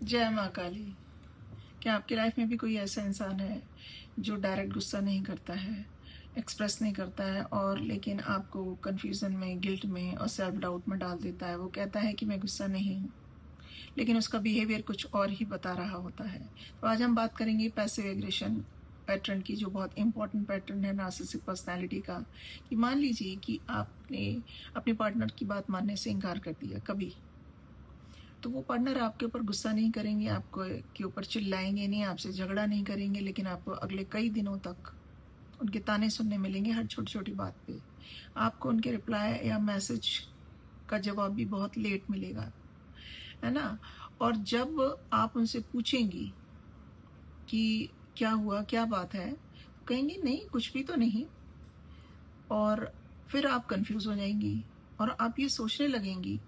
जय माँ काली। क्या आपकी लाइफ में भी कोई ऐसा इंसान है जो डायरेक्ट गुस्सा नहीं करता है, एक्सप्रेस नहीं करता है, और लेकिन आपको कंफ्यूजन में, गिल्ट में और सेल्फ डाउट में डाल देता है? वो कहता है कि मैं गुस्सा नहीं हूँ, लेकिन उसका बिहेवियर कुछ और ही बता रहा होता है। तो आज हम बात करेंगे पैसिव एग्रेशन पैटर्न की, जो बहुत इंपॉर्टेंट पैटर्न है नार्सिसिस्टिक पर्सनैलिटी का। कि मान लीजिए कि आपने अपने पार्टनर की बात मानने से इनकार कर दिया कभी, तो वो पार्टनर आपके ऊपर गुस्सा नहीं करेंगे, आपको के ऊपर चिल्लाएंगे नहीं, आपसे झगड़ा नहीं करेंगे, लेकिन आपको अगले कई दिनों तक उनके ताने सुनने मिलेंगे हर छोटी छोटी बात पे। आपको उनके रिप्लाई या मैसेज का जवाब भी बहुत लेट मिलेगा, है ना। और जब आप उनसे पूछेंगी कि क्या हुआ, क्या बात है, तो कहेंगे नहीं कुछ भी तो नहीं। और फिर आप कंफ्यूज हो जाएंगी और आप ये सोचने लगेंगी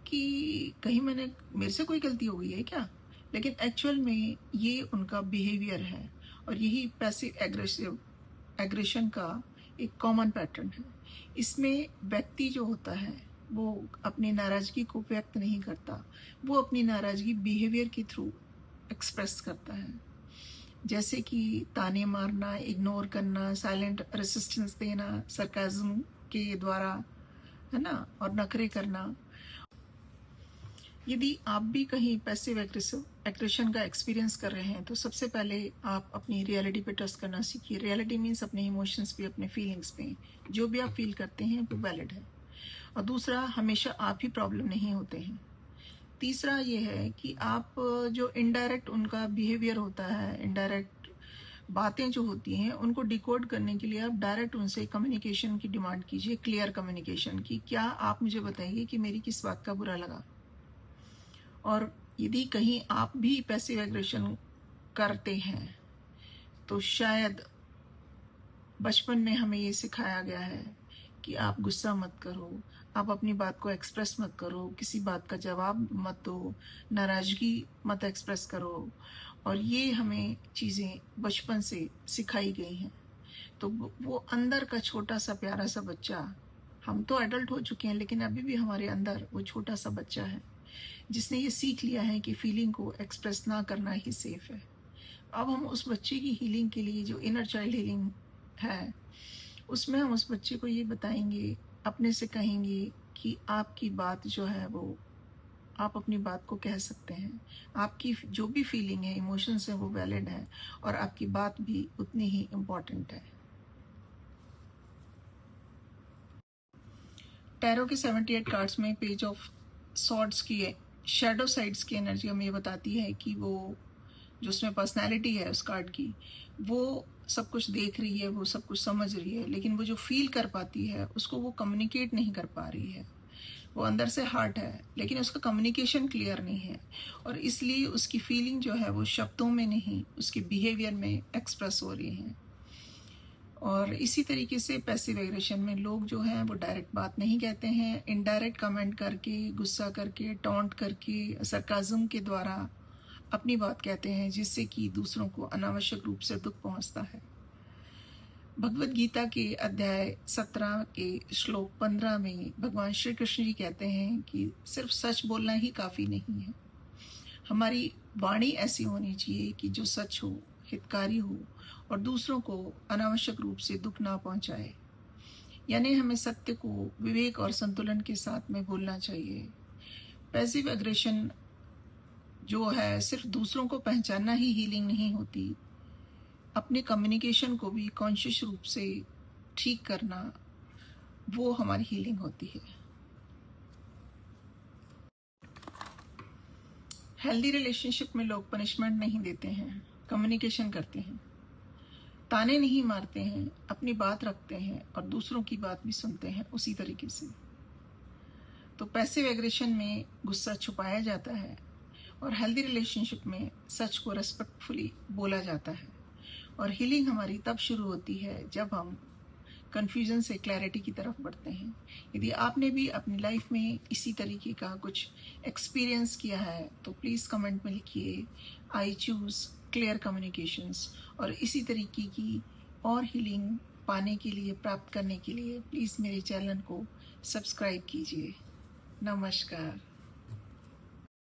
कि कहीं मेरे से कोई गलती हो गई है क्या। लेकिन एक्चुअल में ये उनका बिहेवियर है, और यही पैसिव एग्रेशन का एक कॉमन पैटर्न है। इसमें व्यक्ति जो होता है वो अपनी नाराजगी को व्यक्त नहीं करता, वो अपनी नाराजगी बिहेवियर के थ्रू एक्सप्रेस करता है। जैसे कि ताने मारना, इग्नोर करना, साइलेंट रेसिस्टेंस देना, सरकाज़म के द्वारा, है ना, और नखरे करना। यदि आप भी कहीं पैसिव एग्रेशन का एक्सपीरियंस कर रहे हैं तो सबसे पहले आप अपनी रियलिटी पे ट्रस्ट करना सीखिए। रियलिटी मीन्स अपने इमोशंस पे, अपने फीलिंग्स पे। जो भी आप फील करते हैं वो वैलिड है। और दूसरा, हमेशा आप ही प्रॉब्लम नहीं होते हैं। तीसरा ये है कि आप जो इनडायरेक्ट उनका बिहेवियर होता है, इनडायरेक्ट बातें जो होती हैं, उनको डिकोड करने के लिए आप डायरेक्ट उनसे कम्युनिकेशन की डिमांड कीजिए, क्लियर कम्युनिकेशन की। क्या आप मुझे बताइए कि मेरी किस बात का बुरा लगा। और यदि कहीं आप भी पैसिव एग्रेशन करते हैं तो शायद बचपन में हमें ये सिखाया गया है कि आप गुस्सा मत करो, आप अपनी बात को एक्सप्रेस मत करो, किसी बात का जवाब मत दो, नाराजगी मत एक्सप्रेस करो। और ये हमें चीज़ें बचपन से सिखाई गई हैं। तो वो अंदर का छोटा सा प्यारा सा बच्चा, हम तो एडल्ट हो चुके हैं लेकिन अभी भी हमारे अंदर वो छोटा सा बच्चा है जिसने ये सीख लिया है कि फीलिंग को एक्सप्रेस ना करना ही सेफ है। अब हम उस बच्चे की हीलिंग के लिए, जो इनर चाइल्ड हीलिंग है, उसमें हम उस बच्चे को ये बताएंगे, अपने से कहेंगे कि आपकी बात जो है वो, आप अपनी बात को कह सकते हैं। आपकी जो भी फीलिंग है, इमोशंस है, वो वैलिड है, और आपकी बात भी उतनी ही इम्पॉर्टेंट है। टैरो के 78 कार्ड्स में पेज ऑफ सॉर्ड्स की शैडो साइड्स की एनर्जी हमें ये बताती है कि वो जो उसमें पर्सनैलिटी है उस कार्ड की, वो सब कुछ देख रही है, वो सब कुछ समझ रही है, लेकिन वो जो फील कर पाती है उसको वो कम्युनिकेट नहीं कर पा रही है। वो अंदर से हार्ट है लेकिन उसका कम्युनिकेशन क्लियर नहीं है, और इसलिए उसकी फीलिंग जो है वो शब्दों में नहीं, उसके बिहेवियर में एक्सप्रेस हो रही है। और इसी तरीके से पैसिव एग्रेशन में लोग जो हैं वो डायरेक्ट बात नहीं कहते हैं, इनडायरेक्ट कमेंट करके, गुस्सा करके, टॉन्ट करके, सरकाज़म के द्वारा अपनी बात कहते हैं, जिससे कि दूसरों को अनावश्यक रूप से दुख पहुंचता है। भगवत गीता के अध्याय 17 के श्लोक 15 में भगवान श्री कृष्ण जी कहते हैं कि सिर्फ सच बोलना ही काफ़ी नहीं है। हमारी वाणी ऐसी होनी चाहिए कि जो सच हो, हितकारी हो, और दूसरों को अनावश्यक रूप से दुख ना पहुंचाए। यानी हमें सत्य को विवेक और संतुलन के साथ में बोलना चाहिए। पैसिव एग्रेशन जो है, सिर्फ दूसरों को पहचानना ही हीलिंग नहीं होती, अपने कम्युनिकेशन को भी कॉन्शियस रूप से ठीक करना, वो हमारी हीलिंग होती है। हेल्दी रिलेशनशिप में लोग पनिशमेंट नहीं देते हैं, कम्युनिकेशन करते हैं, ताने नहीं मारते हैं, अपनी बात रखते हैं और दूसरों की बात भी सुनते हैं उसी तरीके से। तो पैसिव एग्रेशन में गुस्सा छुपाया जाता है, और हेल्दी रिलेशनशिप में सच को रेस्पेक्टफुली बोला जाता है। और हीलिंग हमारी तब शुरू होती है जब हम कन्फ्यूजन से क्लैरिटी की तरफ बढ़ते हैं। यदि आपने भी अपनी लाइफ में इसी तरीके का कुछ एक्सपीरियंस किया है तो प्लीज़ कमेंट में लिखिए, आई चूज़ क्लियर कम्युनिकेशंस। और इसी तरीके की और हीलिंग पाने के लिए, प्राप्त करने के लिए प्लीज़ मेरे चैनल को सब्सक्राइब कीजिए। नमस्कार।